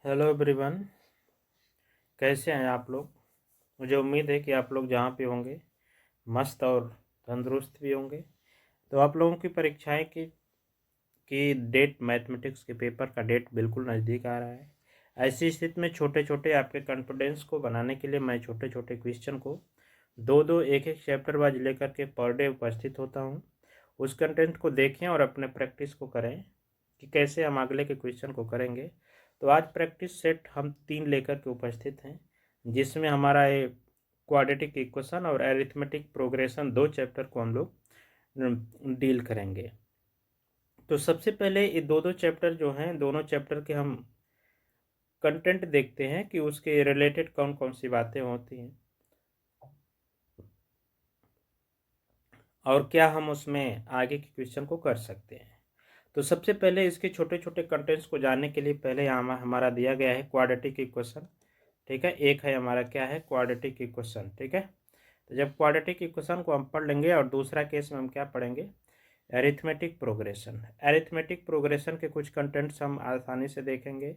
Hello everyone, कैसे हैं आप लोग। मुझे उम्मीद है कि आप लोग जहाँ पे होंगे मस्त और तंदुरुस्त भी होंगे। तो आप लोगों की परीक्षाएं की डेट, मैथमेटिक्स के पेपर का डेट बिल्कुल नज़दीक आ रहा है। ऐसी स्थिति में छोटे छोटे आपके कॉन्फिडेंस को बनाने के लिए मैं छोटे छोटे क्वेश्चन को दो दो एक एक चैप्टर वाइज लेकर के पर डे उपस्थित होता हूँ। उस कंटेंट को देखें और अपने प्रैक्टिस को करें कि कैसे हम अगले के क्वेश्चन को करेंगे। तो आज प्रैक्टिस सेट हम 3 लेकर के उपस्थित हैं, जिसमें हमारा ये क्वाड्रेटिक इक्वेशन और अरिथमेटिक प्रोग्रेशन 2 चैप्टर को हम लोग डील करेंगे। तो सबसे पहले ये दो चैप्टर जो हैं, दोनों चैप्टर के हम कंटेंट देखते हैं कि उसके रिलेटेड कौन कौन सी बातें होती हैं और क्या हम उसमें आगे के क्वेश्चन को कर सकते हैं। तो सबसे पहले इसके छोटे छोटे कंटेंट्स को जानने के लिए पहले यहाँ हमारा दिया गया है क्वाड्रेटिक इक्वेशन। ठीक है, एक है हमारा क्या है, क्वाड्रेटिक इक्वेशन। ठीक है, तो जब क्वाड्रेटिक इक्वेशन को हम पढ़ लेंगे और दूसरा केस में हम क्या पढ़ेंगे, अरिथमेटिक प्रोग्रेशन। अरिथमेटिक प्रोग्रेशन के कुछ कंटेंट्स हम आसानी से देखेंगे।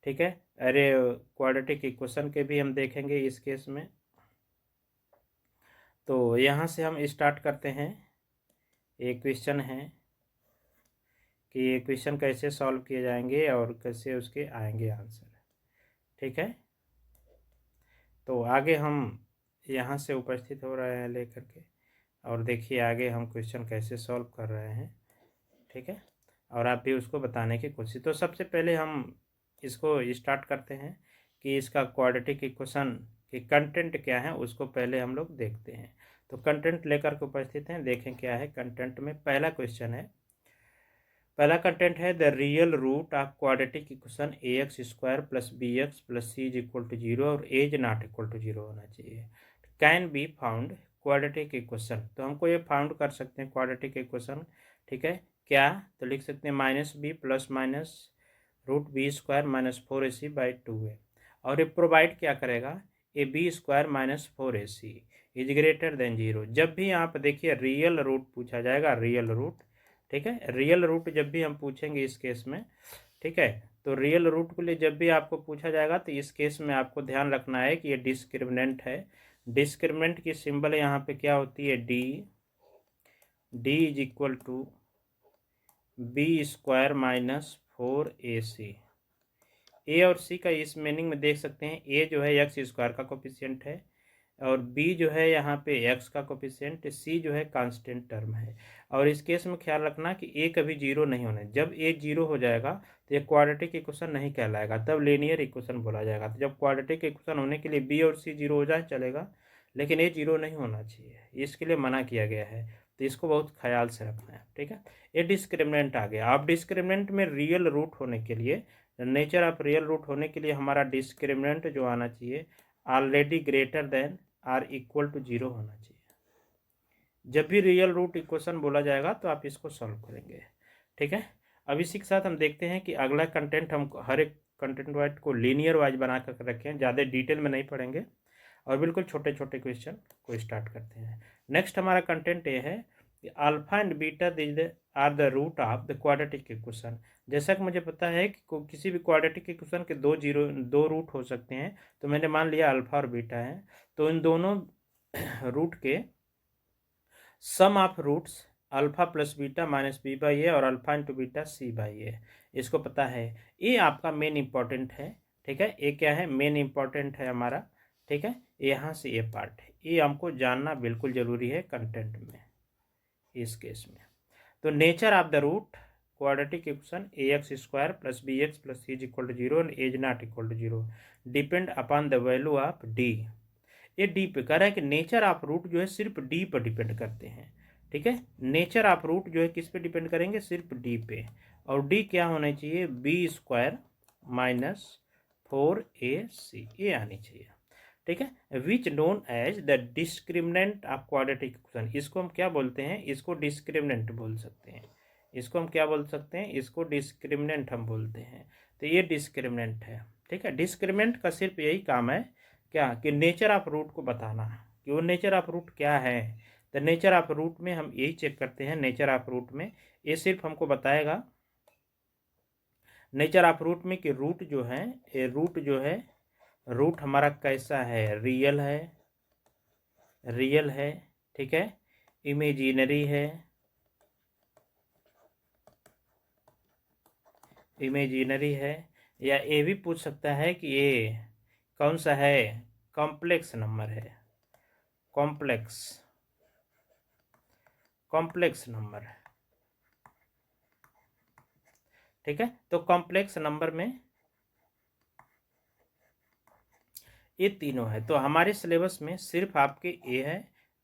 ठीक है, अरे क्वाड्रेटिक इक्वेशन के भी हम देखेंगे इस केस में। तो यहाँ से हम स्टार्ट करते हैं। एक क्वेश्चन है कि ये क्वेश्चन कैसे सॉल्व किए जाएंगे और कैसे उसके आएंगे आंसर। ठीक है, तो आगे हम यहाँ से उपस्थित हो रहे हैं लेकर के, और देखिए आगे हम क्वेश्चन कैसे सॉल्व कर रहे हैं। ठीक है, और आप भी उसको बताने की कोशिश। तो सबसे पहले हम इसको स्टार्ट करते हैं कि इसका क्वाड्रेटिक इक्वेशन के कंटेंट क्या है, उसको पहले हम लोग देखते हैं। तो कंटेंट लेकर के उपस्थित हैं, देखें क्या है कंटेंट में। पहला क्वेश्चन है, पहला कंटेंट है the real root of quadratic equation a x square plus b x plus c is equal to zero और as not equal to zero होना चाहिए। Can be found quadratic equation. तो हमको ये फाउंड कर सकते हैं क्वाड्रेटिक इक्वेशन। ठीक है, क्या, तो लिख सकते हैं minus B plus minus root B square minus 4ac/2a। और ये प्रोवाइड क्या करेगा, A B square minus 4ac is greater than zero. जब भी यहाँ पर देखिए रियल रूट पूछा जाएगा, रियल रूट। ठीक है, रियल रूट जब भी हम पूछेंगे इस केस में, ठीक है, तो रियल रूट के लिए जब भी आपको पूछा जाएगा तो इस केस में आपको ध्यान रखना है कि ये डिस्क्रिमिनेंट है। डिस्क्रिमिनेंट की सिंबल यहाँ पे क्या होती है, D. D is equal to B square minus 4ac। A और सी का इस मीनिंग में देख सकते हैं, ए जो है एक्स स्क्वायर का कोफिशिएंट है और बी जो है यहाँ पे एक्स का कोफिशिएंट, सी जो है कांस्टेंट टर्म है। और इस केस में ख्याल रखना कि ए कभी जीरो नहीं होना है। जब ए जीरो हो जाएगा तो ये क्वाड्रेटिक इक्वेशन नहीं कहलाएगा, तब लीनियर इक्वेशन बोला जाएगा। तो जब क्वाड्रेटिक इक्वेशन होने के लिए बी और सी जीरो हो जाए चलेगा, लेकिन ए जीरो नहीं होना चाहिए, इसके लिए मना किया गया है। तो इसको बहुत ख्याल से रखना है। ठीक है, ये डिस्क्रिमिनेंट आ गया। अब डिस्क्रिमिनेंट में रियल रूट होने के लिए, नेचर ऑफ रियल रूट होने के लिए हमारा डिस्क्रिमिनेंट जो आना चाहिए already greater than or equal to zero होना चाहिए। जब भी रियल रूट इक्वेशन बोला जाएगा तो आप इसको सॉल्व करेंगे। ठीक है, अब इसी के साथ हम देखते हैं कि अगला कंटेंट, हम हर एक कंटेंट वाइज को लीनियर वाइज बना कर रखें, ज़्यादा डिटेल में नहीं पढ़ेंगे और बिल्कुल छोटे छोटे क्वेश्चन को स्टार्ट करते हैं। नेक्स्ट हमारा कंटेंट ये है कि alpha and beta are the root of the quadratic equation. जैसा कि मुझे पता है कि किसी भी क्वाड्रेटिक इक्वेशन के दो रूट हो सकते हैं, तो मैंने मान लिया अल्फा और बीटा है, तो इन दोनों रूट के sum of roots alpha plus beta minus b/a और अल्फा इंटू बीटा c/a, इसको पता है। ये आपका मेन इंपॉर्टेंट है। ठीक है, ये क्या है, मेन इंपॉर्टेंट है हमारा। ठीक है, यहाँ से ये पार्ट है, ये हमको जानना बिल्कुल ज़रूरी है कंटेंट में इस केस में। तो nature of the root quadratic equation a x square plus b x plus c is equal to zero and a is not equal to zero depend upon the value of D. ये D पे कह रहा है कि nature of root जो है सिर्फ D पर डिपेंड करते हैं। ठीक है, नेचर ऑफ रूट जो है किस पे डिपेंड करेंगे, सिर्फ डी पे। और डी क्या होना चाहिए, बी स्क्वायर माइनस 4ac, ये आनी चाहिए। ठीक है, which known as the discriminant of quadratic equation. इसको हम क्या बोलते हैं, इसको डिस्क्रिमिनेंट बोल सकते हैं। इसको हम क्या बोल सकते हैं, इसको डिस्क्रिमिनेंट हम बोलते हैं। तो ये डिस्क्रिमिनेंट है। ठीक है, डिस्क्रिमिनेंट का सिर्फ यही काम है क्या, कि नेचर ऑफ रूट को बताना कि वो नेचर ऑफ रूट क्या है। तो नेचर ऑफ रूट में हम यही चेक करते हैं, नेचर ऑफ रूट में ये सिर्फ हमको बताएगा नेचर ऑफ रूट में कि रूट जो है, ये रूट जो है, रूट हमारा कैसा है, रियल है, रियल है, ठीक है, इमेजिनरी है, इमेजिनरी है, या ये भी पूछ सकता है कि ये कौन सा है, कॉम्प्लेक्स नंबर है, कॉम्प्लेक्स, कॉम्प्लेक्स नंबर, ठीक है। तो कॉम्प्लेक्स नंबर में ये तीनों है। तो हमारे सिलेबस में सिर्फ आपके ए है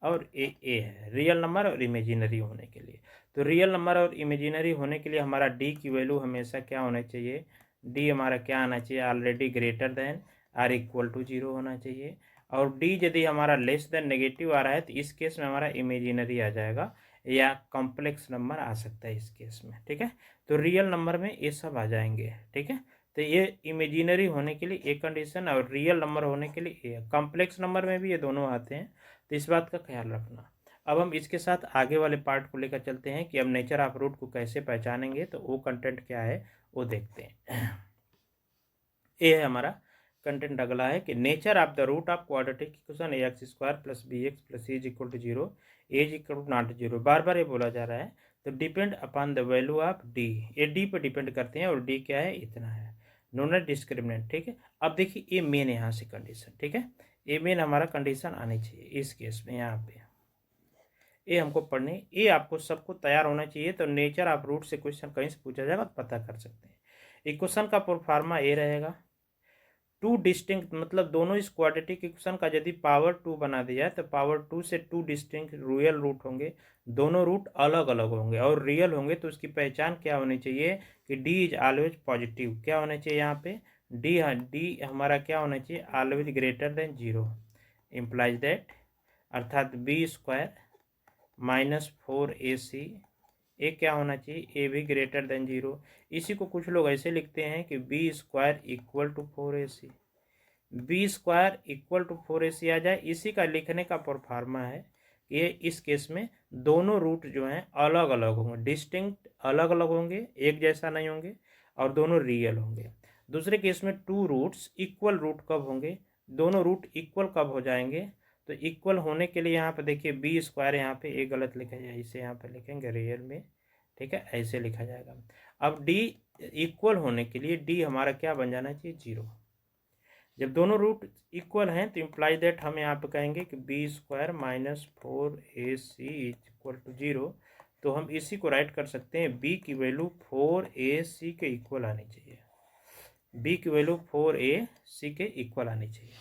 और ए है, रियल नंबर और इमेजिनरी होने के लिए। तो रियल नंबर और इमेजिनरी होने के लिए हमारा डी की वैल्यू हमेशा क्या होना चाहिए, डी हमारा क्या आना चाहिए, already greater than or equal to 0 होना चाहिए। और डी यदि हमारा लेस देन नेगेटिव आ रहा है तो इस केस में हमारा इमेजिनरी आ जाएगा या कॉम्प्लेक्स नंबर आ सकता है इस केस में, ठीक है। तो रियल नंबर में ये सब आ जाएंगे, ठीक है। तो ये इमेजिनरी होने के लिए एक कंडीशन और रियल नंबर होने के लिए ए, कॉम्प्लेक्स नंबर में भी ये दोनों आते हैं, तो इस बात का ख्याल रखना। अब हम इसके साथ आगे वाले पार्ट को लेकर चलते हैं कि अब नेचर ऑफ रूट को कैसे पहचानेंगे, तो वो कंटेंट क्या है वो देखते हैं। ये है हमारा कंटेंट। अगला है कि nature of the root of quadratic equation a x square plus b x plus c is equal to 0, a is equal to not 0। बार बार ये बोला जा रहा है। तो depend upon the value of D, ये डी पर डिपेंड करते हैं और डी क्या है, इतना है, नोन डिस्क्रिमिनेंट, ठीक है। अब देखिए ये मेन यहाँ से कंडीशन, ठीक है, ये मेन हमारा कंडीशन आनी चाहिए इस केस में, यहाँ पे ये हमको पढ़ने, ये आपको सबको तैयार होना चाहिए। तो नेचर ऑफ रूट से क्वेश्चन कहीं से पूछा जाएगा तो पता कर सकते हैं। इक्वेशन का प्रोफार्मा ये रहेगा, टू डिस्टिंक्ट, मतलब दोनों इस क्वाड्रेटिक इक्वेशन का यदि पावर 2 बना दिया है तो पावर 2 से 2 डिस्टिंक्ट रियल रूट होंगे, दोनों रूट अलग अलग होंगे और रियल होंगे। तो उसकी पहचान क्या होनी चाहिए कि डी इज ऑलवेज पॉजिटिव, क्या होना चाहिए यहाँ पे, डी, हाँ डी हमारा क्या होना चाहिए, always greater than 0, implies that, अर्थात बी स्क्वायर माइनस 4ac, ए क्या होना चाहिए, ए भी ग्रेटर देन 0। इसी को कुछ लोग ऐसे लिखते हैं कि b square equal to 4ac, b square equal to 4ac आ जाए। इसी का लिखने का प्रोफार्मा है कि इस केस में दोनों रूट जो हैं अलग अलग होंगे, डिस्टिंक्ट अलग अलग होंगे, एक जैसा नहीं होंगे, और दोनों रियल होंगे। दूसरे केस में टू रूट्स इक्वल रूट कब होंगे, दोनों रूट इक्वल कब हो जाएंगे, तो इक्वल होने के लिए यहाँ पे देखिए बी स्क्वायर, यहाँ पे ए गलत लिखा जाए, इसे यहाँ पे लिखेंगे रियल में, ठीक है, ऐसे लिखा जाएगा। अब डी इक्वल होने के लिए डी हमारा क्या बन जाना चाहिए, 0। जब दोनों रूट इक्वल हैं तो इम्प्लाई दैट हम यहाँ पे कहेंगे कि b square minus 4ac is equal to 0। तो हम इसी को राइट कर सकते हैं, बी की वैल्यू 4ac के इक्वल आनी चाहिए, बी की वैल्यू 4ac के इक्वल आनी चाहिए,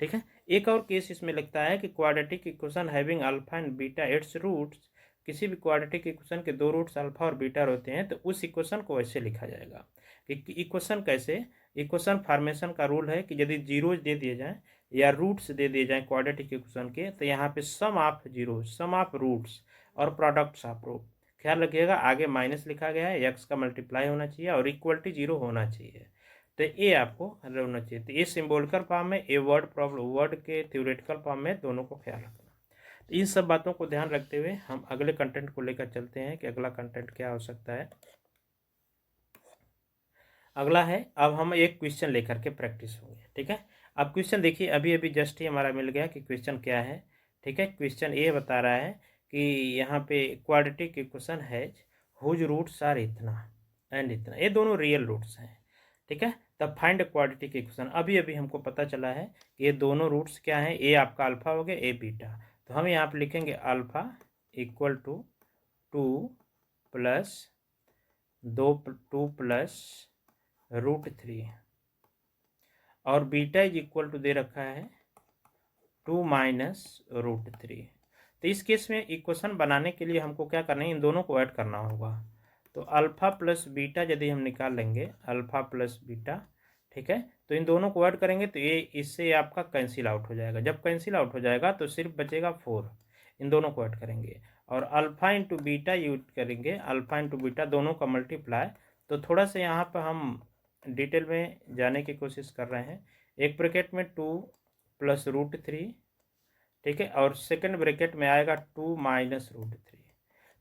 ठीक है। एक और केस इसमें लगता है कि quadratic equation having alpha and beta its roots, किसी भी क्वाड्रेटिक इक्वेशन के दो रूट्स अल्फा और बीटा होते हैं तो उस इक्वेशन को ऐसे लिखा जाएगा कि इक्वेशन कैसे, इक्वेशन फॉर्मेशन का रूल है कि यदि जीरोज दे दिए जाएं या रूट्स दे दिए जाएं क्वाड्रेटिक इक्वेशन के, तो यहाँ पे sum of zero, sum of roots और प्रोडक्ट्स ऑफ रूट, ख्याल रखिएगा आगे माइनस लिखा गया है, एक्स का मल्टीप्लाई होना चाहिए और इक्वलिटी 0 होना चाहिए। तो ये आपको होना चाहिए। तो ये सिम्बोलिकल फॉर्म में, ये वर्ड प्रॉब्लम, वर्ड के थ्योरेटिकल फॉर्म में, दोनों को ख्याल रखना। तो इन सब बातों को ध्यान रखते हुए हम अगले कंटेंट को लेकर चलते हैं कि अगला कंटेंट क्या हो सकता है। अगला है, अब हम एक क्वेश्चन लेकर के प्रैक्टिस होंगे, ठीक है। अब क्वेश्चन देखिए, अभी अभी जस्ट ही हमारा मिल गया कि क्वेश्चन क्या है, ठीक है। क्वेश्चन ये बता रहा है कि यहाँ पे क्वाड्रेटिक इक्वेशन है हुज रूट्स आर इतना एंड इतना, ये दोनों रियल रूट्स हैं, ठीक है। तब फाइंड क्वाड्रेटिक इक्वेशन, अभी अभी हमको पता चला है कि ये दोनों रूट्स क्या हैं, ए आपका अल्फा हो गया, ए बीटा। तो हम यहाँ पे लिखेंगे alpha equal to 2 plus 2 plus √3 और बीटा इज इक्वल टू दे रखा है 2 माइनस √3। तो इस केस में इक्वेशन बनाने के लिए हमको क्या करना है, इन दोनों को ऐड करना होगा। तो अल्फा प्लस बीटा यदि हम निकाल लेंगे, अल्फा प्लस बीटा, ठीक है, तो इन दोनों को ऐड करेंगे तो ये इससे आपका कैंसिल आउट हो जाएगा। जब कैंसिल आउट हो जाएगा तो सिर्फ बचेगा 4, इन दोनों को ऐड करेंगे और अल्फा इंटू बीटा यूज करेंगे, अल्फा इंटू बीटा दोनों का मल्टीप्लाई। तो थोड़ा सा यहाँ पर हम डिटेल में जाने की कोशिश कर रहे हैं। एक ब्रैकेट में 2 प्लस √3, ठीक है, और सेकंड ब्रैकेट में आएगा 2 माइनस √3।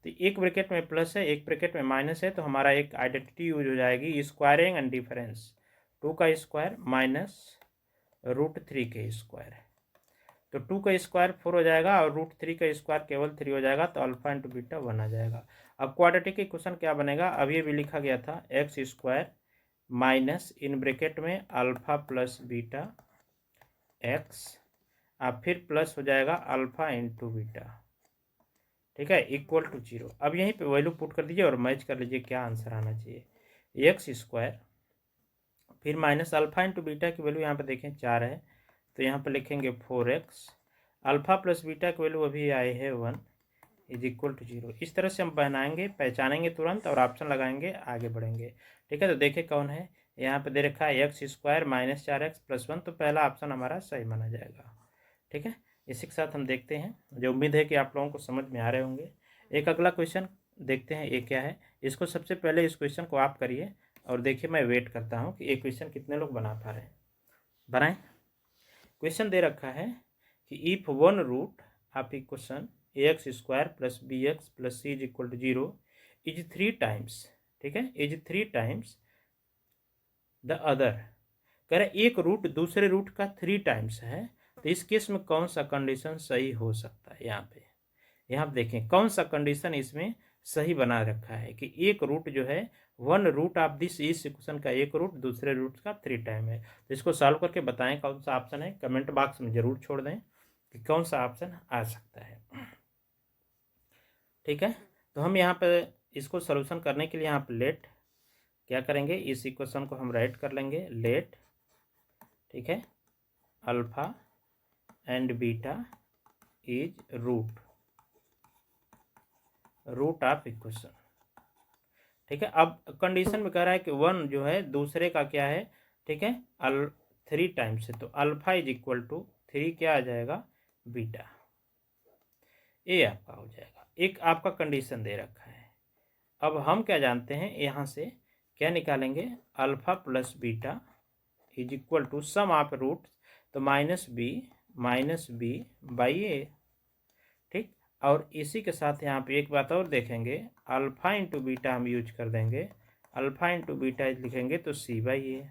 तो एक ब्रैकेट में प्लस है, एक ब्रैकेट में माइनस है, तो हमारा एक आइडेंटिटी यूज हो जाएगी, स्क्वायरिंग एंड डिफरेंस, 2 का स्क्वायर माइनस √3 के स्क्वायर। तो 2 का स्क्वायर 4 हो जाएगा और √3 का स्क्वायर केवल 3 हो जाएगा, तो अल्फा इंटू बीटा 1 आ जाएगा। अब क्वाड्रेटिक इक्वेशन क्या बनेगा, अब ये भी लिखा गया था x square minus in bracket में अल्फा प्लस बीटा एक्स, अब फिर प्लस हो जाएगा अल्फा इंटू बीटा, ठीक है, इक्वल टू 0। अब यहीं पे वैल्यू पुट कर दीजिए और मैच कर लीजिए क्या आंसर आना चाहिए। एक्स स्क्वायर फिर माइनस अल्फा इंटू बीटा की वैल्यू यहाँ पे देखें 4 है, तो यहाँ पे लिखेंगे 4x, अल्फा प्लस बीटा की वैल्यू अभी आई है 1 इज इक्वल टू 0। इस तरह से हम पहचानेंगे तुरंत और ऑप्शन लगाएंगे, आगे बढ़ेंगे। ठीक है, तो देखें कौन है, यहाँ पे दे रखा है x square minus 4x plus 1, तो पहला ऑप्शन हमारा सही माना जाएगा। ठीक है, इसी के साथ हम देखते हैं, जो उम्मीद है कि आप लोगों को समझ में आ रहे होंगे। एक अगला क्वेश्चन देखते हैं, ये क्या है। इसको सबसे पहले इस क्वेश्चन को आप करिए और देखिए, मैं वेट करता हूँ कि ये क्वेश्चन कितने लोग बना पा रहे हैं। बनाएं। क्वेश्चन दे रखा है कि if one root of equation ax square plus bx plus c is equal to 0 is 3 times, ठीक है, इज 3 टाइम्स द अदर। कह रहे एक रूट दूसरे रूट का 3 टाइम्स है, तो इस केस में कौन सा कंडीशन सही हो सकता है। यहाँ पे देखें कौन सा कंडीशन इसमें सही बना रखा है कि एक रूट जो है वन रूट ऑफ दिस इस इक्वेशन का एक रूट दूसरे रूट का 3 टाइम है। तो इसको सॉल्व करके बताएं कौन सा ऑप्शन है, कमेंट बॉक्स में जरूर छोड़ दें कि कौन सा ऑप्शन आ सकता है। ठीक है, तो हम यहाँ पे इसको सोल्यूशन करने के लिए यहाँ पे लेट क्या करेंगे, इस इक्वेशन को हम राइट कर लेंगे लेट, ठीक है, alpha and beta is root of equation. ठीक है, अब कंडीशन में कह रहा है कि वन जो है दूसरे का क्या है, ठीक है, 3 टाइम्स है, तो अल्फा इज इक्वल टू 3 क्या आ जाएगा, बीटा, ये आपका हो जाएगा। एक आपका कंडीशन दे रखा है। अब हम क्या जानते हैं, यहाँ से क्या निकालेंगे, alpha plus beta is equal to sum of root, तो माइनस बी बाई ए। ठीक, और इसी के साथ यहाँ पे एक बात और देखेंगे, अल्फा इंटू बीटा हम यूज कर देंगे, अल्फा इंटू बीटा लिखेंगे तो c by a,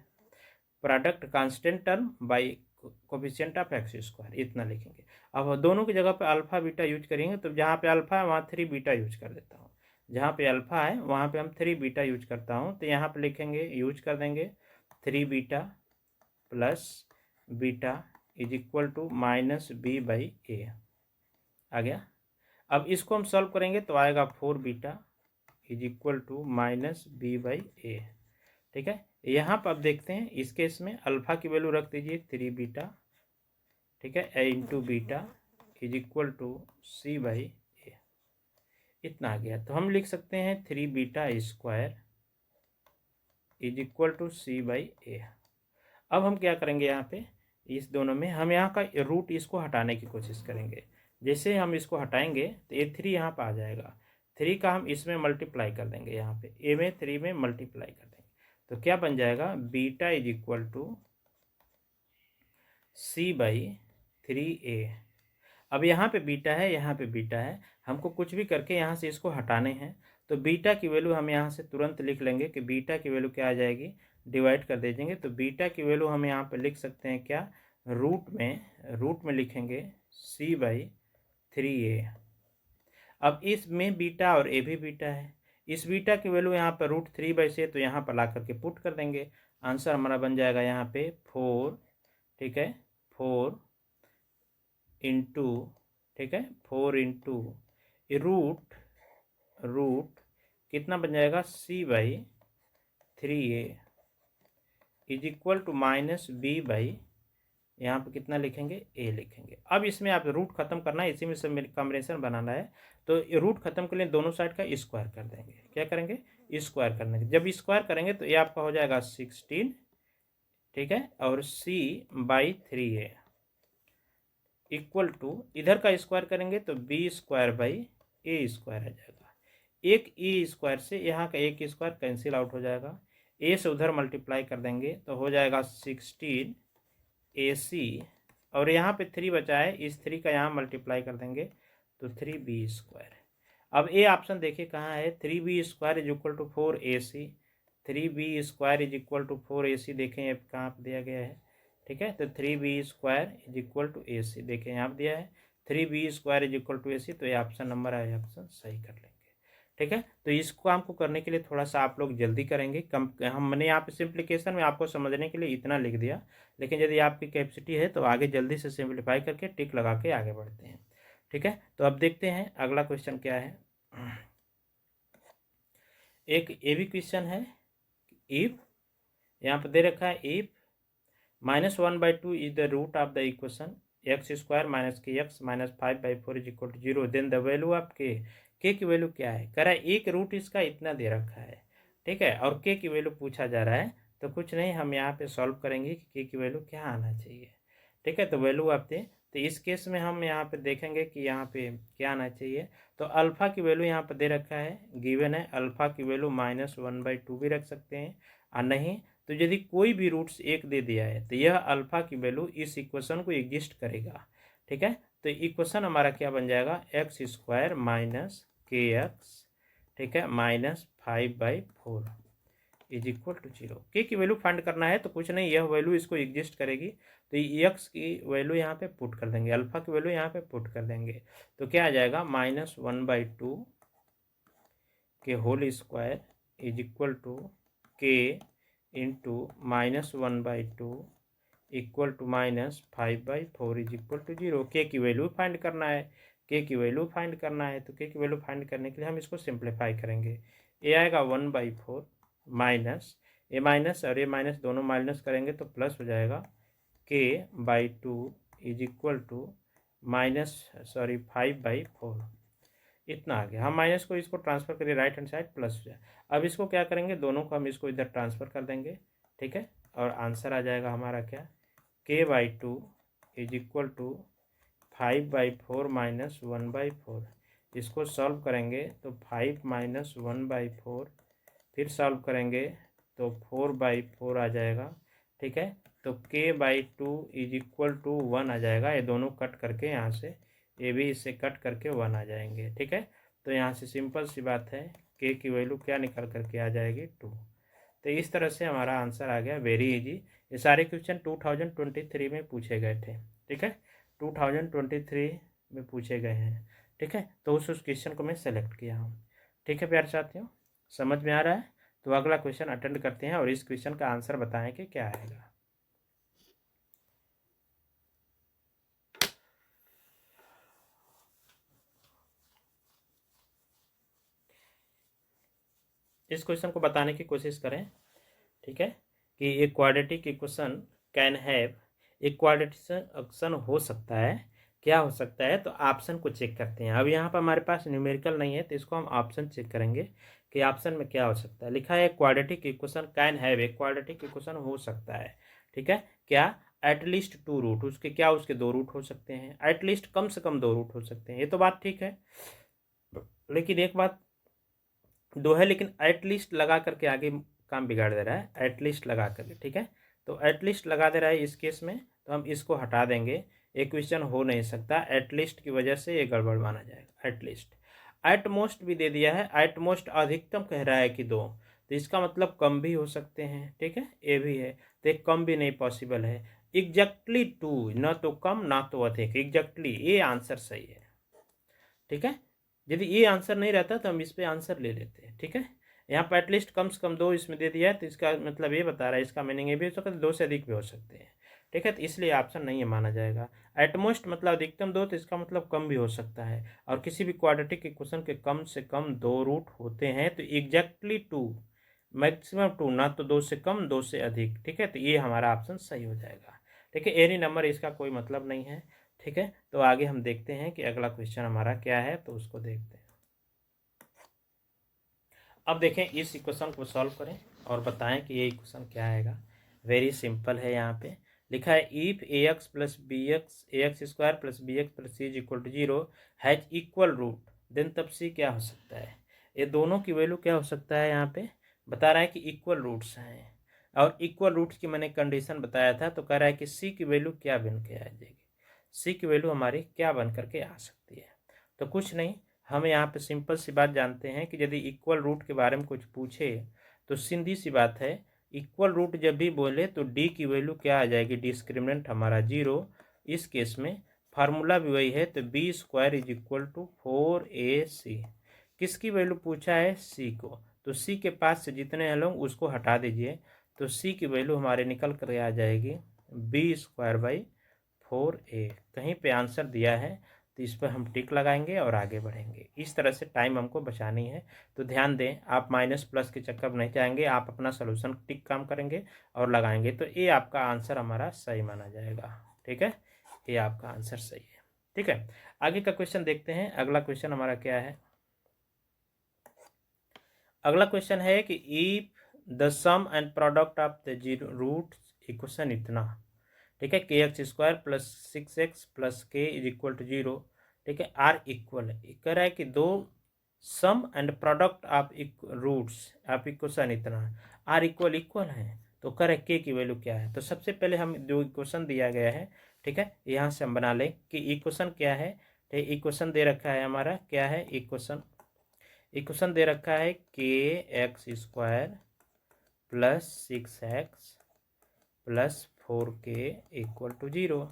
product constant term by coefficient of x square, इतना लिखेंगे। अब दोनों की जगह पे अल्फा बीटा यूज करेंगे, तो जहाँ पे अल्फा है वहाँ 3 बीटा यूज कर देता हूँ, जहाँ पे अल्फा है वहाँ पे हम 3 बीटा यूज करता हूँ, तो यहाँ पे लिखेंगे यूज कर देंगे 3 beta plus beta is equal to minus b by a, आ गया। अब इसको हम सॉल्व करेंगे तो आएगा 4 beta is equal to minus b by a. ठीक है, यहाँ पर अब देखते हैं इस केस में अल्फा की वैल्यू रख दीजिए 3 बीटा, ठीक है, a into beta is equal to c by a, इतना आ गया। तो हम लिख सकते हैं 3 beta square is equal to c by a. अब हम क्या करेंगे, यहाँ पे इस दोनों में हम यहाँ का रूट इसको हटाने की कोशिश करेंगे। जैसे हम इसको हटाएंगे तो ये 3 यहाँ पर आ जाएगा, 3 का हम इसमें मल्टीप्लाई कर देंगे, यहाँ पे ए में 3 में मल्टीप्लाई कर देंगे, तो क्या बन जाएगा, beta is equal to c by 3a। अब यहाँ पे बीटा है, यहाँ पे बीटा है, हमको कुछ भी करके यहाँ से इसको हटाने हैं, तो बीटा की वैल्यू हम यहाँ से तुरंत लिख लेंगे कि बीटा की वैल्यू क्या आ जाएगी, डिवाइड कर दीजिएंगे, तो बीटा की वैल्यू हम यहाँ पे लिख सकते हैं क्या, रूट में लिखेंगे c बाई 3a। अब इसमें बीटा और ए भी बीटा है, इस बीटा की वैल्यू यहाँ पर √3/6, तो यहाँ पर ला करके पुट कर देंगे, आंसर हमारा बन जाएगा यहाँ पे 4, ठीक है, 4 इंटू, ठीक है, 4 इंटू रूट कितना बन जाएगा, c by 3a is equal to minus b by, यहाँ पे कितना लिखेंगे, a लिखेंगे। अब इसमें आप रूट खत्म करना है, इसी में सब कॉम्बिनेशन बनाना है, तो रूट खत्म के लिए दोनों साइड का स्क्वायर कर देंगे। क्या करेंगे, स्क्वायर करने के, जब स्क्वायर करेंगे तो ये आपका हो जाएगा 16, ठीक है, और c by 3a equal to, इधर का स्क्वायर करेंगे तो b square by a square आ जाएगा। एक ए स्क्वायर से यहाँ का एक स्क्वायर कैंसिल आउट हो जाएगा, a से उधर मल्टीप्लाई कर देंगे तो हो जाएगा 16 AC, और यहाँ पे 3 बचा है, इस 3 का यहाँ मल्टीप्लाई कर देंगे तो 3b स्क्वायर। अब ए ऑप्शन देखिए कहाँ है, 3b² is equal to 4ac, 3b² is equal to 4ac, देखें ये कहाँ पर दिया गया है, ठीक है। तो 3b² is equal to ac, देखें यहाँ पर दिया है 3b² is equal to ac, तो ये ऑप्शन नंबर है, ऑप्शन सही कर लेंगे, ठीक है। तो इसको आपको करने के लिए थोड़ा सा आप लोग जल्दी करेंगे, हमने यहाँ पे सिंप्लीकेशन में आपको समझने के लिए इतना लिख दिया, लेकिन यदि आपकी कैपेसिटी है तो आगे जल्दी से सिंप्लीफाई करके टिक लगा के आगे बढ़ते हैं, ठीक है। तो अब देखते हैं अगला क्वेश्चन क्या है। एक ये भी क्वेश्चन है, इफ यहाँ पर दे रखा है if -1/2 is the root of the equation x² - kx - 5/4 is equal to 0, then the value of k की वैल्यू क्या है। कह रहा है एक रूट इसका इतना दे रखा है, ठीक है, और के की वैल्यू पूछा जा रहा है। तो कुछ नहीं, हम यहाँ पे सॉल्व करेंगे कि के की वैल्यू क्या आना चाहिए, ठीक है। तो वैल्यू आप दे, तो इस केस में हम यहाँ पे देखेंगे कि यहाँ पे क्या आना चाहिए। तो अल्फ़ा की वैल्यू यहाँ पर दे रखा है, गिवन है, अल्फ़ा की वैल्यू -1/2 भी रख सकते हैं, और नहीं तो यदि कोई भी रूट्स एक दे दिया है तो यह अल्फ़ा की वैल्यू इस इक्वेशन को एग्जिस्ट करेगा, ठीक है। तो इक्वेशन हमारा क्या बन जाएगा, x² - kx, ठीक है, -5/4 इज इक्वल टू 0। के की वैल्यू फाइंड करना है, तो कुछ नहीं, यह वैल्यू इसको एग्जिस्ट करेगी, तो x की वैल्यू यहाँ पे पुट कर देंगे, अल्फ़ा की वैल्यू यहाँ पे पुट कर देंगे, तो क्या आ जाएगा, -1/2 के whole square is equal to k into -1/2 equal to -5/4 is equal to 0। K की वैल्यू फाइंड करना है, के की वैल्यू फाइंड करना है, तो के की वैल्यू फाइंड करने के लिए हम इसको सिंप्लीफाई करेंगे। ए आएगा 1/4 माइनस ए माइनस और ए माइनस दोनों माइनस करेंगे तो प्लस हो जाएगा, k/2 इज इक्वल टू 5/4, इतना आ गया। हम माइनस को इसको ट्रांसफर करिए राइट हैंड साइड, प्लस हो जाए। अब इसको क्या करेंगे, दोनों को हम इसको इधर ट्रांसफ़र कर देंगे, ठीक है, और आंसर आ जाएगा हमारा क्या, k/2 इज इक्वल टू 5/4 - 1/4। इसको सॉल्व करेंगे तो 5 - 1/4, फिर सॉल्व करेंगे तो 4/4 आ जाएगा, ठीक है। तो k/2 इज इक्वल टू 1 आ जाएगा, ये दोनों कट करके यहाँ से, ये भी इससे कट करके 1 आ जाएंगे, ठीक है। तो यहाँ से सिंपल सी बात है, के की वैल्यू क्या निकल करके आ जाएगी, 2। तो इस तरह से हमारा आंसर आ गया, वेरी इजी। ये सारे क्वेश्चन 2023 में पूछे गए थे, ठीक है, 2023 में पूछे गए हैं, ठीक है। तो उस क्वेश्चन को मैं सेलेक्ट किया हूँ, ठीक है प्यारे साथियों, समझ में आ रहा है। तो अगला क्वेश्चन अटेंड करते हैं और इस क्वेश्चन का आंसर बताएं कि क्या आएगा। इस क्वेश्चन को बताने की कोशिश करें, ठीक है, कि एक क्वाड्रेटिक इक्वेशन कैन हैव, एक क्वाड्रेटिक इक्वेशन हो सकता है, क्या हो सकता है, तो ऑप्शन को चेक करते हैं। अब यहाँ पर हमारे पास न्यूमेरिकल नहीं है, तो इसको हम ऑप्शन चेक करेंगे कि ऑप्शन में क्या हो सकता है। लिखा है क्वाड्रेटिक इक्वेशन कैन हैव, एक क्वाड्रेटिक इक्वेशन हो सकता है, ठीक है, क्या, एटलीस्ट 2 रूट, उसके क्या, उसके 2 रूट हो सकते हैं, एटलीस्ट कम से कम 2 रूट हो सकते हैं, ये तो बात ठीक है। लेकिन एक बात 2 है, लेकिन एटलीस्ट लगा करके आगे काम बिगाड़ दे रहा है, एटलीस्ट लगा करके, ठीक है। तो एटलीस्ट लगा दे रहा है इस केस में, तो हम इसको हटा देंगे, एक क्वेश्चन हो नहीं सकता, एटलीस्ट की वजह से ये गड़बड़ माना जाएगा। एटलीस्ट, एटमोस्ट भी दे दिया है, एटमोस्ट अधिकतम कह रहा है कि 2, तो इसका मतलब कम भी हो सकते हैं, ठीक है, ये भी है, तो एक कम भी नहीं पॉसिबल है। एग्जैक्टली 2, ना तो कम ना तो अधिक, एग्जैक्टली, ये आंसर सही है, ठीक है। यदि ये आंसर नहीं रहता तो हम इस पे आंसर ले लेते हैं, ठीक है। यहाँ पर एटलीस्ट कम से कम 2 इसमें दे दिया है, तो इसका मतलब ये बता रहा है, इसका मीनिंग ये भी हो सकता है 2 से अधिक भी हो सकते हैं, ठीक है। तो इसलिए ऑप्शन नहीं है माना जाएगा। एटमोस्ट मतलब अधिकतम 2, तो इसका मतलब कम भी हो सकता है, और किसी भी क्वाड्रेटिक इक्वेशन के कम से कम 2 रूट होते हैं, तो एग्जैक्टली 2, मैक्सिमम 2, ना तो 2 से कम 2 से अधिक, ठीक है। तो ये हमारा ऑप्शन सही हो जाएगा, ठीक है। एनी नंबर इसका कोई मतलब नहीं है, ठीक है। तो आगे हम देखते हैं कि अगला क्वेश्चन हमारा क्या है, तो उसको देखते हैं। अब देखें, इस इक्वेशन को सॉल्व करें और बताएं कि ये इक्वेशन क्या आएगा। वेरी सिंपल है, यहाँ पे लिखा है if ax plus ax² plus bx plus c is equal to 0 has equal root, then तब c क्या हो सकता है। ये दोनों की वैल्यू क्या हो सकता है, यहाँ पे बता रहा है कि इक्वल रूट्स हैं, और इक्वल रूट्स की मैंने कंडीशन बताया था, तो कह रहा है कि c की वैल्यू क्या बन के आ जाएगी, c की वैल्यू हमारी क्या बन करके आ सकती है। तो कुछ नहीं, हम यहाँ पे सिंपल सी बात जानते हैं कि यदि इक्वल रूट के बारे में कुछ पूछे तो सीधी सी बात है, इक्वल रूट जब भी बोले तो डी की वैल्यू क्या आ जाएगी, डिस्क्रिमिनेंट हमारा 0। इस केस में फार्मूला भी वही है, तो b square is equal to 4ac। किसकी वैल्यू पूछा है, सी को, तो सी के पास से जितने हैं लोग उसको हटा दीजिए, तो सी की वैल्यू हमारे निकल कर आ जाएगी बी स्क्वायर बाई 4a। कहीं पे आंसर दिया है तो इस पर हम टिक लगाएंगे और आगे बढ़ेंगे। इस तरह से टाइम हमको बचानी है, तो ध्यान दें, आप माइनस प्लस के चक्कर में नहीं जाएंगे, आप अपना सोल्यूशन टिक काम करेंगे और लगाएंगे, तो ये आपका आंसर हमारा सही माना जाएगा। ठीक है, ये आपका आंसर सही है। ठीक है, आगे का क्वेश्चन देखते हैं। अगला क्वेश्चन हमारा क्या है, अगला क्वेश्चन है कि if the sum and product of the zero root equation इतना, ठीक है, k x square plus 6x plus k is equal to 0, ठीक है, आर इक्वल है। कह रहा है कि दो sum and product of roots of equation इतना आर इक्वल है, तो कह रहे के की वैल्यू क्या है। तो सबसे पहले हम जो इक्वेशन दिया गया है, ठीक है, यहाँ से हम बना लें कि इक्वेशन क्या है। तो इक्वेशन दे रखा है हमारा, क्या है इक्वेशन दे रखा है k x square plus 6x plus 4k equal to 0।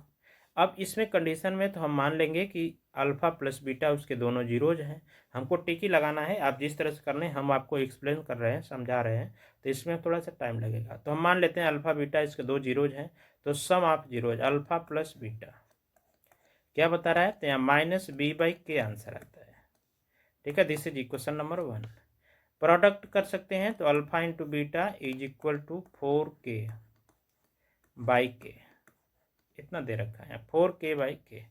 अब इसमें कंडीशन में तो हम मान लेंगे कि अल्फ़ा प्लस बीटा उसके दोनों जीरोज हैं, हमको टिक ही लगाना है। आप जिस तरह से करने हम आपको एक्सप्लेन कर रहे हैं, समझा रहे हैं, तो इसमें थोड़ा सा टाइम लगेगा। तो हम मान लेते हैं अल्फ़ा बीटा इसके दो जीरोज हैं, तो sum of zeros alpha plus beta क्या बता रहा है, तो यहाँ minus b by k answer आता है। ठीक है, this is equation number 1। Product कर सकते हैं तो alpha into beta is equal to 4k by k, इतना दे रखा है 4k बाई के।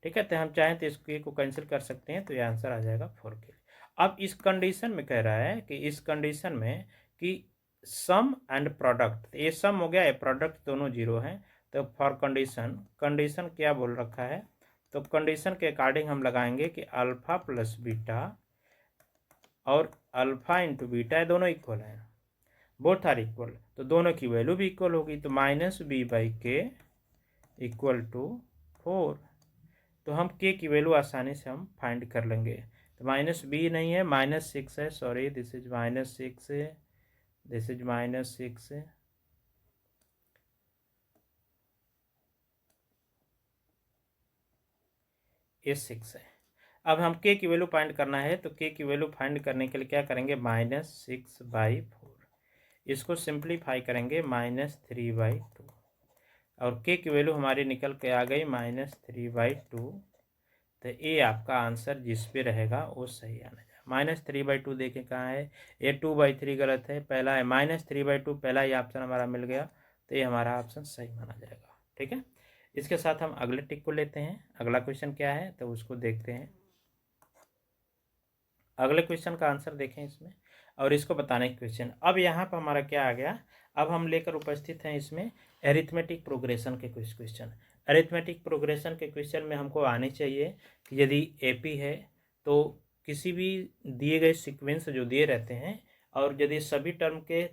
ठीक है, तो हम चाहें तो इस के को कैंसिल कर सकते हैं, तो ये आंसर आ जाएगा 4k। अब इस कंडीशन में कह रहा है कि इस कंडीशन में कि सम एंड प्रोडक्ट, ये सम हो गया, ये प्रोडक्ट दोनों जीरो हैं, तो फॉर कंडीशन क्या बोल रखा है, तो कंडीशन के अकॉर्डिंग हम लगाएंगे कि अल्फ़ा प्लस बीटा और अल्फ़ा इंटू बीटा ये दोनों इक्वल हैं, बोथ आर इक्वल, तो दोनों की वैल्यू भी इक्वल होगी, तो माइनस बी बाई के इक्वल टू 4। तो हम के की वैल्यू आसानी से हम फाइंड कर लेंगे। तो माइनस बी नहीं है, -6 है, sorry this is -6, this is -6, ये 6 है। अब हम के की वैल्यू फाइंड करना है, तो के की वैल्यू फाइंड करने के लिए क्या करेंगे, -6/4, इसको सिंप्लीफाई करेंगे -3/2, और के की वैल्यू हमारी निकल के आ गई -3/2। तो ये आपका आंसर जिस पे रहेगा वो सही आना चाहिए। -3/2 देखें कहाँ है, ये 2/3 गलत है, पहला है -3/2, पहला ही ऑप्शन हमारा मिल गया, तो ये हमारा ऑप्शन सही माना जाएगा। ठीक है, इसके साथ हम अगले टिक को लेते हैं। अगला क्वेश्चन क्या है तो उसको देखते हैं। अगले क्वेश्चन का आंसर देखें इसमें, और इसको बताने की क्वेश्चन। अब यहाँ पर हमारा क्या आ गया, अब हम लेकर उपस्थित हैं इसमें एरिथमेटिक प्रोग्रेशन के कुछ क्वेश्चन। अरिथमेटिक प्रोग्रेशन के क्वेश्चन में हमको आने चाहिए कि यदि एपी है तो किसी भी दिए गए सीक्वेंस जो दिए रहते हैं, और यदि सभी टर्म के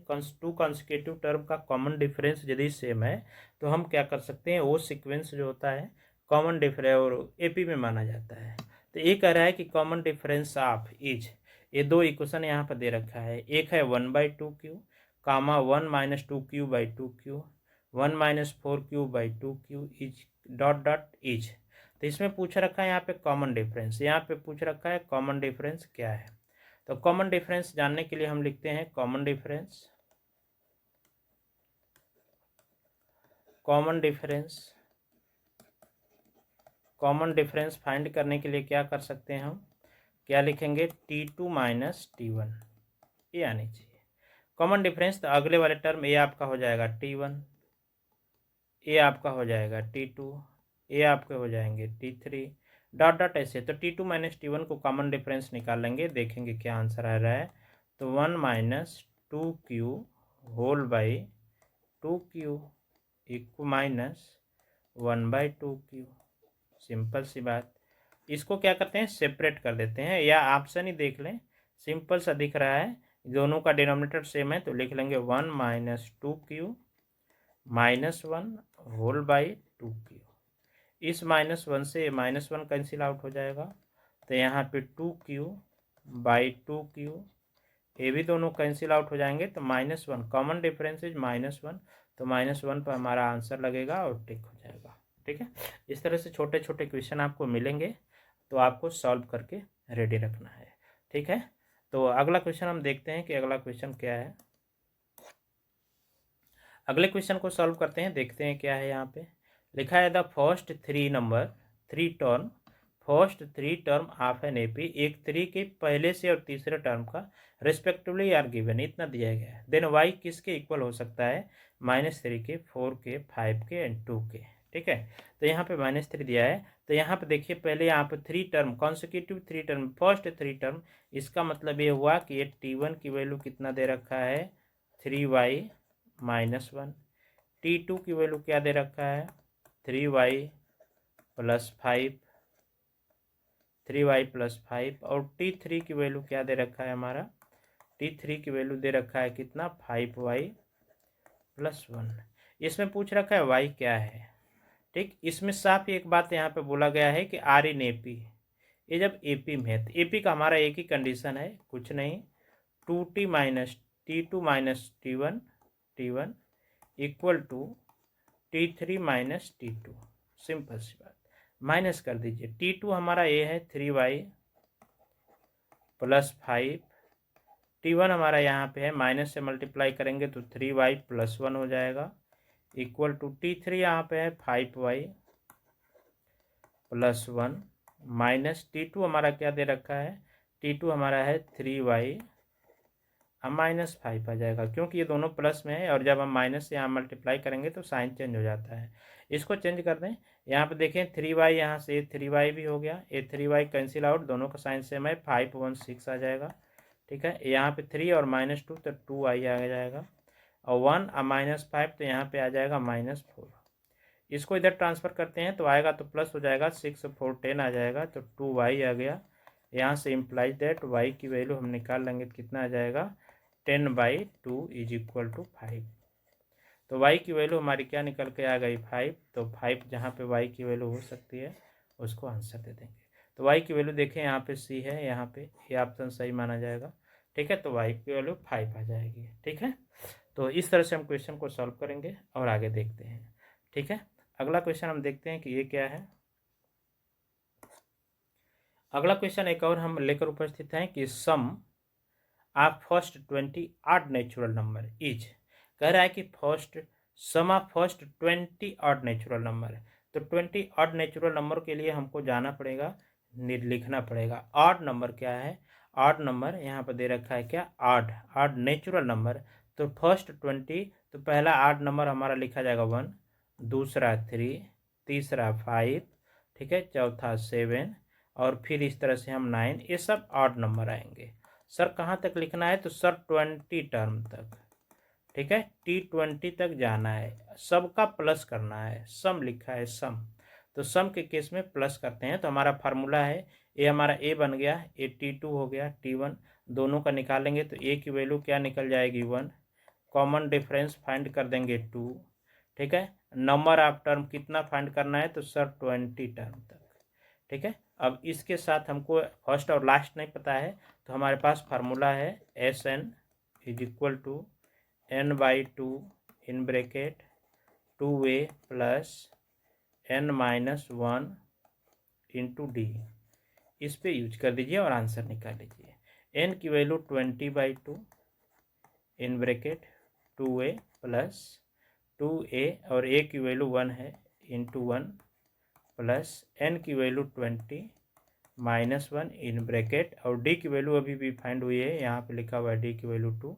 टू कॉन्सिक्यूटिव टर्म का कॉमन डिफरेंस यदि सेम है, तो हम क्या कर सकते हैं, वो सीक्वेंस जो होता है कॉमन डिफरेंस और एपी में माना जाता है। तो ये कह रहा है कि कॉमन डिफरेंस ऑफ इज, ये दो इक्वेशन यहाँ पर दे रखा है, एक है 1/2q comma 1-2q/2q 1-4q/2q is dot dot is. तो इसमें पूछ रखा है यहाँ पे कॉमन डिफरेंस, यहाँ पे पूछ रखा है कॉमन डिफरेंस क्या है। तो कॉमन डिफरेंस जानने के लिए हम लिखते हैं कॉमन डिफरेंस फाइंड करने के लिए क्या कर सकते हैं, हम क्या लिखेंगे, T2 माइनस T1, ये आनी चाहिए कॉमन डिफरेंस। तो अगले वाले टर्म ये आपका हो जाएगा T1, ये आपका हो जाएगा T2, ये आपके हो जाएंगे T3 डॉट डॉट ऐसे। तो T2 माइनस T1 को कॉमन डिफरेंस निकाल लेंगे, देखेंगे क्या आंसर आ रहा है। तो 1-2q whole by 2q equal -1/2q, simple सी बात। इसको क्या करते हैं, सेपरेट कर देते हैं, या ऑप्शन ही देख लें, सिंपल सा दिख रहा है, दोनों का डिनोमिनेटर सेम है, तो लिख लेंगे 1-2q -1 होल बाई 2q। इस -1 से -1 कैंसिल आउट हो जाएगा, तो यहाँ पे 2q बाई 2q, ये भी दोनों कैंसिल आउट हो जाएंगे तो -1, कॉमन डिफरेंस इज -1, तो -1 पर हमारा आंसर लगेगा और टिक हो जाएगा। ठीक है, इस तरह से छोटे छोटे क्वेश्चन आपको मिलेंगे तो आपको सॉल्व करके रेडी रखना है। ठीक है, तो अगला क्वेश्चन हम देखते हैं कि अगला क्वेश्चन क्या है। अगले क्वेश्चन को सॉल्व करते हैं, देखते हैं क्या है। यहाँ पे लिखा है the first three term of an AP, एक थ्री के पहले से और तीसरे टर्म का रिस्पेक्टिवली आर गिवन, इतना दिया गया है। देन वाई किसके इक्वल हो सकता है? -3 के, 4 के, 5 के एंड 2 के। ठीक है, तो यहाँ पे -3 दिया है। तो यहाँ पे देखिए पहले यहाँ पे three term, consecutive three term, first three term, इसका मतलब ये हुआ कि ये T1 की वैल्यू कितना दे रखा है? 3y -1। T2 की वैल्यू क्या दे रखा है? 3y + 5, 3y + 5। और T3 की वैल्यू क्या दे रखा है हमारा? T3 की वैल्यू दे रखा है कितना? 5y + 1। इसमें पूछ रखा है y क्या है। ठीक, इसमें साफ एक बात यहाँ पे बोला गया है कि आर इन एपी, ये जब एपी में है तो एपी का हमारा एक ही कंडीशन है, कुछ नहीं, 2t - T2 - T1 equal to T3 - T2। Simple सी बात, माइनस कर दीजिए। T2 हमारा ये है 3y + 5, T1 हमारा यहाँ पे है, माइनस से मल्टीप्लाई करेंगे तो 3y + 1 हो जाएगा, इक्वल टू T3 यहाँ पे है 5y + 1 माइनस T2 हमारा क्या दे रखा है? T2 हमारा है 3y, अब -5 आ जाएगा, क्योंकि ये दोनों प्लस में है और जब हम माइनस से यहाँ मल्टीप्लाई करेंगे तो साइन चेंज हो जाता है। इसको चेंज कर दें, यहाँ पे देखें 3y, यहाँ से 3y भी हो गया, ये 3y कैंसिल आउट, दोनों का साइन सेम है, 5 1 6 आ जाएगा। ठीक है, यहाँ पे 3 और -2 तो 2y आ जाएगा, और 1 और -5 तो यहाँ पे आ जाएगा -4। इसको इधर ट्रांसफ़र करते हैं तो आएगा तो प्लस हो जाएगा, 6 और 4 10 आ जाएगा, तो 2y आ गया। यहाँ से इम्प्लाइज दैट y की वैल्यू हम निकाल लेंगे तो कितना आ जाएगा? 10/2 = 5। तो y की वैल्यू हमारी क्या निकल के आ गई? 5। तो 5 जहाँ पे y की वैल्यू हो सकती है उसको आंसर दे देंगे। तो y की वैल्यू देखें यहाँ पे C है, यहाँ पे ये ऑप्शन सही माना जाएगा। ठीक है, तो y की वैल्यू 5 आ जाएगी। ठीक है, तो इस तरह से हम क्वेश्चन को सॉल्व करेंगे और आगे देखते हैं। ठीक है, अगला क्वेश्चन हम देखते हैं कि ये क्या है। अगला क्वेश्चन एक और हम लेकर उपस्थित हैं कि sum of first 20 odd natural number is, कह रहा है कि sum of first 20 odd natural number है। तो 20 ऑड नेचुरल नंबर के लिए हमको जाना पड़ेगा, लिखना पड़ेगा ऑड नंबर क्या है। ऑड नंबर यहाँ पर दे रखा है क्या? Odd natural number. तो फर्स्ट 20, तो पहला ऑड नंबर हमारा लिखा जाएगा 1, दूसरा 3, तीसरा 5, ठीक है, चौथा 7, और फिर इस तरह से हम 9, ये सब ऑड नंबर आएंगे। सर कहाँ तक लिखना है? तो सर 20 टर्म तक। ठीक है, T20 तक जाना है, सबका प्लस करना है, सम लिखा है सम, तो सम के केस में प्लस करते हैं। तो हमारा फार्मूला है, ये हमारा A बन गया, ये T2 हो गया, T1, दोनों का निकालेंगे तो A की वैल्यू क्या निकल जाएगी? 1, कॉमन डिफरेंस फाइंड कर देंगे 2। ठीक है, नंबर ऑफ टर्म कितना फाइंड करना है? तो सर 20 टर्म तक। ठीक है, अब इसके साथ हमको फर्स्ट और लास्ट नहीं पता है, तो हमारे पास फार्मूला है Sn = n/2 in bracket 2a + n-1 × d, इस पे यूज कर दीजिए और आंसर निकाल लीजिए। n की value 20/2 in bracket 2a + 2a, और a की वैल्यू 1 है, × 1 प्लस n की वैल्यू 20 -1 इन ब्रैकेट, और d की वैल्यू अभी भी फाइंड हुई है, यहाँ पे लिखा हुआ है d की वैल्यू 2।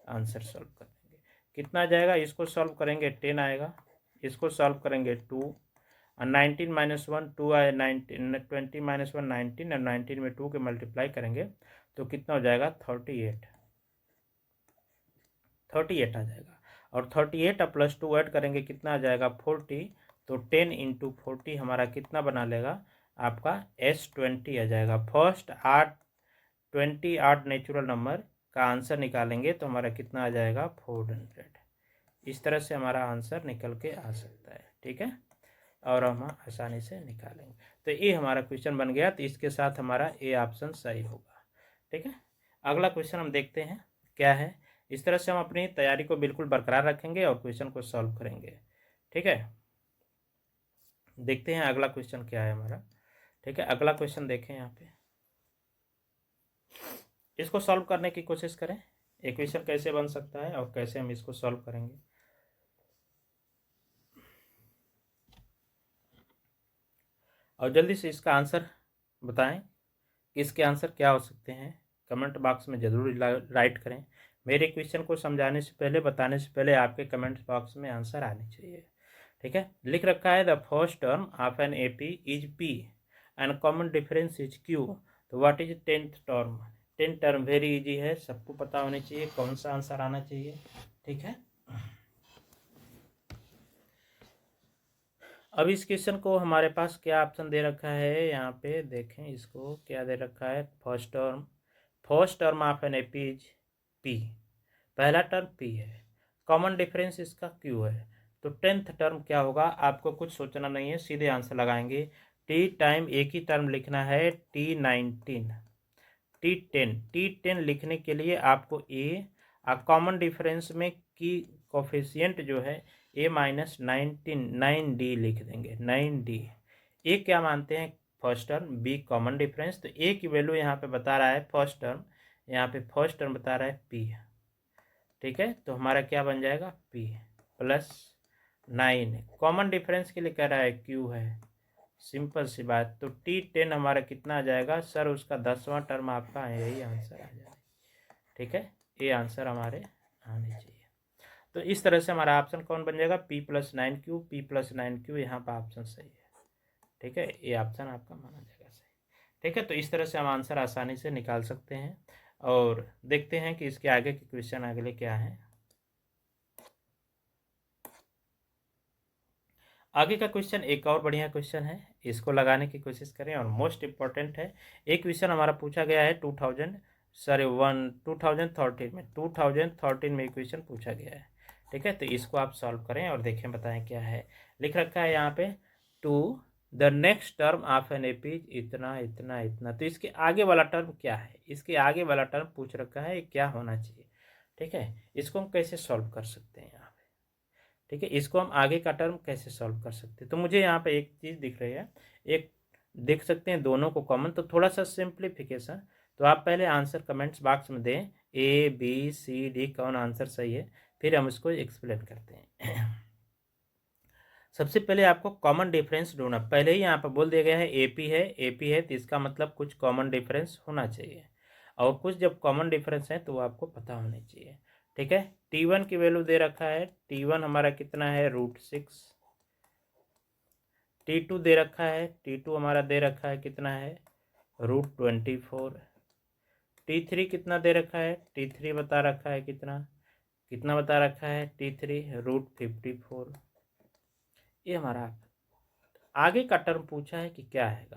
आंसर सॉल्व कर देंगे, कितना आ जाएगा? इसको सॉल्व करेंगे 10 आएगा, इसको सॉल्व करेंगे 2, और 19 - 1 2 आए, 19 20 - 1 19, और 19 में 2 के मल्टीप्लाई करेंगे तो कितना हो जाएगा? 38 आ जाएगा, और 38 और +2 ऐड करेंगे कितना आ जाएगा? 40। तो 10 × 40 हमारा कितना बना लेगा? आपका S20 आ जाएगा। फर्स्ट 20 ऑड नेचुरल नंबर का आंसर निकालेंगे तो हमारा कितना आ जाएगा? 400। इस तरह से हमारा आंसर निकल के आ सकता है। ठीक है, और हम आसानी से निकालेंगे। तो ये हमारा क्वेश्चन बन गया। तो इसके साथ हमारा ए ऑप्शन सही होगा। ठीक है, अगला क्वेश्चन हम देखते हैं क्या है। इस तरह से हम अपनी तैयारी को बिल्कुल बरकरार रखेंगे और क्वेश्चन को सॉल्व करेंगे। ठीक है, देखते हैं अगला क्वेश्चन क्या है हमारा। ठीक है, अगला क्वेश्चन देखें यहाँ पे, इसको सॉल्व करने की कोशिश करें। इक्वेशन कैसे बन सकता है और कैसे हम इसको सॉल्व करेंगे। और जल्दी से इसका आंसर बताएं कि इसके आंसर क्या हो सकते हैं। कमेंट बॉक्स में ज़रूर राइट करें। मेरे क्वेश्चन को समझाने से पहले, बताने से पहले आपके कमेंट बॉक्स में आंसर आने चाहिए। ठीक है, लिख रखा है the first term of an AP is p and common difference is q. तो what is 10th term. 10th term very easy है, सबको पता होनी चाहिए कौन सा आंसर आना चाहिए। ठीक है, अब इस क्वेश्चन को हमारे पास क्या ऑप्शन दे रखा है, यहाँ पे देखें इसको क्या दे रखा है। First term of an AP is P, पहला टर्म पी है, कॉमन डिफरेंस इसका क्यू है। तो 10th टर्म क्या होगा, आपको कुछ सोचना नहीं है, सीधे आंसर लगाएंगे। टी टाइम एक ही टर्म लिखना है, T19 T10 लिखने के लिए आपको ए कॉमन डिफरेंस में की कोफिशिएंट जो है -9D लिख देंगे। 9D ए क्या मानते हैं, first term, b common difference. तो ए की वैल्यू यहाँ पे बता रहा है फर्स्ट टर्म, यहाँ पे फर्स्ट टर्म बता रहा है पी। ठीक है, तो हमारा क्या बन जाएगा, P प्लस 9, कॉमन डिफरेंस के लिए कह रहा है Q है, सिंपल सी बात। तो T10 हमारा कितना आ जाएगा सर, उसका 10वां टर्म आपका है, यही आंसर आ जाएगा। ठीक है, ये आंसर हमारे आने चाहिए। तो इस तरह से हमारा ऑप्शन कौन बन जाएगा, P + 9Q, P + 9Q, यहाँ पर ऑप्शन सही है। ठीक है, ये ऑप्शन आपका माना जाएगा सही। ठीक है, तो इस तरह से हम आंसर आसानी से निकाल सकते हैं। और देखते हैं कि इसके आगे के क्वेश्चन अगले क्या हैं। आगे का क्वेश्चन एक और बढ़िया क्वेश्चन है, इसको लगाने की कोशिश करें और मोस्ट इम्पॉर्टेंट है। एक क्वेश्चन हमारा पूछा गया है 2013 में क्वेश्चन पूछा गया है। ठीक है, तो इसको आप सॉल्व करें और देखें, बताएं क्या है। लिख रखा है यहाँ पे, to the next term of an AP इतना इतना इतना। तो इसके आगे वाला टर्म क्या है, इसके आगे वाला टर्म पूछ रखा है, क्या होना चाहिए। ठीक है, इसको हम कैसे सॉल्व कर सकते हैं यहाँ पे। ठीक है, इसको हम आगे का टर्म कैसे सॉल्व कर सकते हैं। तो मुझे यहाँ पे एक चीज़ दिख रही है, एक देख सकते हैं दोनों को कॉमन, तो थोड़ा सा सिंप्लीफिकेशन। तो आप पहले आंसर कमेंट्स बॉक्स में दें, A B C D कौन आंसर सही है, फिर हम इसको एक्सप्लेन करते हैं। सबसे पहले आपको कॉमन डिफरेंस ढूंढना, पहले ही यहाँ पर बोल दिया गया है AP है तो इसका मतलब कुछ कॉमन डिफरेंस होना चाहिए, और कुछ जब कॉमन डिफरेंस है तो वो आपको पता होना चाहिए। ठीक है, T1 की वैल्यू दे रखा है, T1 हमारा कितना है, √6। T2 दे रखा है, T2 हमारा दे रखा है कितना है, √24। T3 कितना दे रखा है, T3 बता रखा है कितना बता रखा है, T3 √54। ये हमारा आगे का टर्म पूछा है कि क्या है।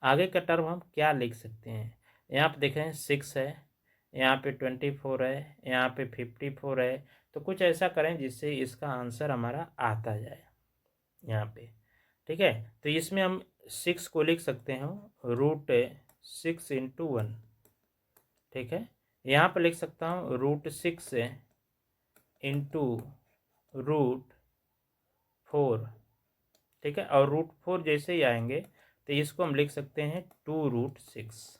आगे का टर्म हम क्या लिख सकते हैं, यहाँ पे देखें 6 है, यहाँ पे 24 है, यहाँ पे 54 है। तो कुछ ऐसा करें जिससे इसका आंसर हमारा आता जाए यहाँ पे। ठीक है, तो इसमें हम 6 को लिख सकते हैं √6 × 1। ठीक है, यहाँ पर लिख सकता हूँ √6 × √4। ठीक है, और √4 जैसे ही आएंगे तो इसको हम लिख सकते हैं 2√6।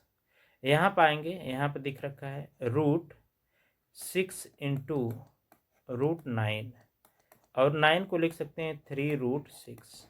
यहाँ पाएंगे, यहाँ पर दिख रखा है √6 × √9, और 9 को लिख सकते हैं 3√6।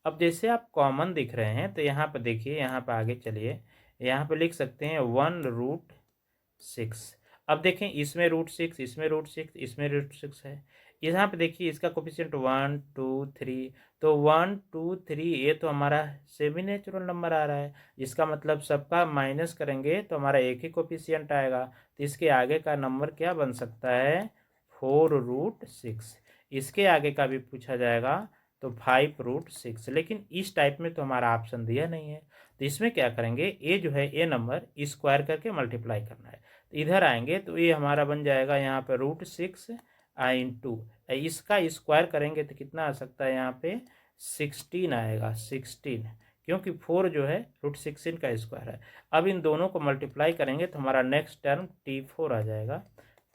अब जैसे आप कॉमन दिख रहे हैं तो यहाँ पर देखिए, यहाँ पर आगे चलिए, यहाँ पर लिख सकते हैं 1√6। अब देखें, इसमें √6, इसमें √6, इसमें √6 है। यहाँ पे देखिए इसका कोफिशिएंट 1 2 3, तो 1 2 3 ये तो हमारा सेमी नेचुरल नंबर आ रहा है, इसका मतलब सबका माइनस करेंगे तो हमारा एक ही कोफिशिएंट आएगा। तो इसके आगे का नंबर क्या बन सकता है, 4√6। इसके आगे का भी पूछा जाएगा तो 5√6, लेकिन इस टाइप में तो हमारा ऑप्शन दिया नहीं है। तो इसमें क्या करेंगे, ये जो है ये नंबर स्क्वायर करके मल्टीप्लाई करना है। तो इधर आएंगे तो ये हमारा बन जाएगा यहाँ पे √6 × इसका स्क्वायर करेंगे तो कितना आ सकता है यहाँ पे 16 आएगा, 16, क्योंकि 4 जो है √16 का स्क्वायर है। अब इन दोनों को मल्टीप्लाई करेंगे तो हमारा नेक्स्ट टर्म T4 आ जाएगा,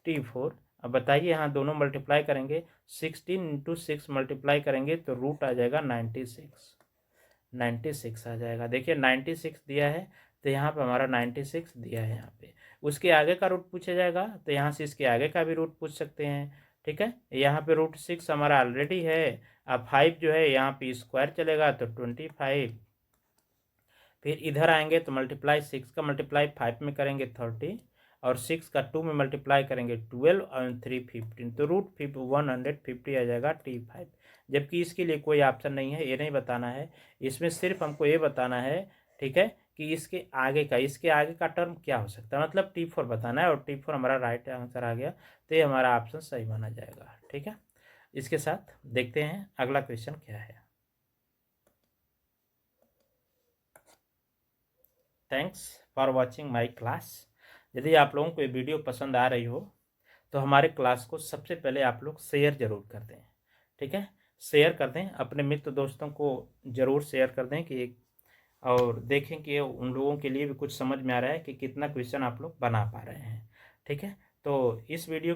T4। अब बताइए, यहाँ दोनों मल्टीप्लाई करेंगे, 16 × 6 मल्टीप्लाई करेंगे तो रूट आ जाएगा 96, 96 आ जाएगा। देखिए 96 दिया है, तो यहाँ पे हमारा 96 दिया है। यहाँ पे उसके आगे का रूट पूछा जाएगा, तो यहाँ से इसके आगे का भी रूट पूछ सकते हैं। ठीक है, यहाँ पे √6 हमारा ऑलरेडी है। अब 5 जो है यहाँ पे स्क्वायर चलेगा तो 25, फिर इधर आएंगे तो मल्टीप्लाई 6 का मल्टीप्लाई 5 में करेंगे 30, और 6 का 2 में मल्टीप्लाई करेंगे 12, और 3 15, तो √150 आ जाएगा T5। जबकि इसके लिए कोई ऑप्शन नहीं है, ये नहीं बताना है, इसमें सिर्फ हमको ये बताना है, ठीक है, कि इसके आगे का टर्म क्या हो सकता है, मतलब T4 बताना है, और T4 हमारा राइट आंसर आ गया, तो ये हमारा ऑप्शन सही माना जाएगा। ठीक है, इसके साथ देखते हैं अगला क्वेश्चन क्या है। Thanks for watching my class. यदि आप लोगों को ये वीडियो पसंद आ रही हो तो हमारे क्लास को सबसे पहले आप लोग शेयर ज़रूर कर दें। ठीक है, शेयर कर दें, अपने मित्र दोस्तों को ज़रूर शेयर कर दें कि और देखें कि उन लोगों के लिए भी कुछ समझ में आ रहा है कि कितना क्वेश्चन आप लोग बना पा रहे हैं। ठीक है, तो इस वीडियो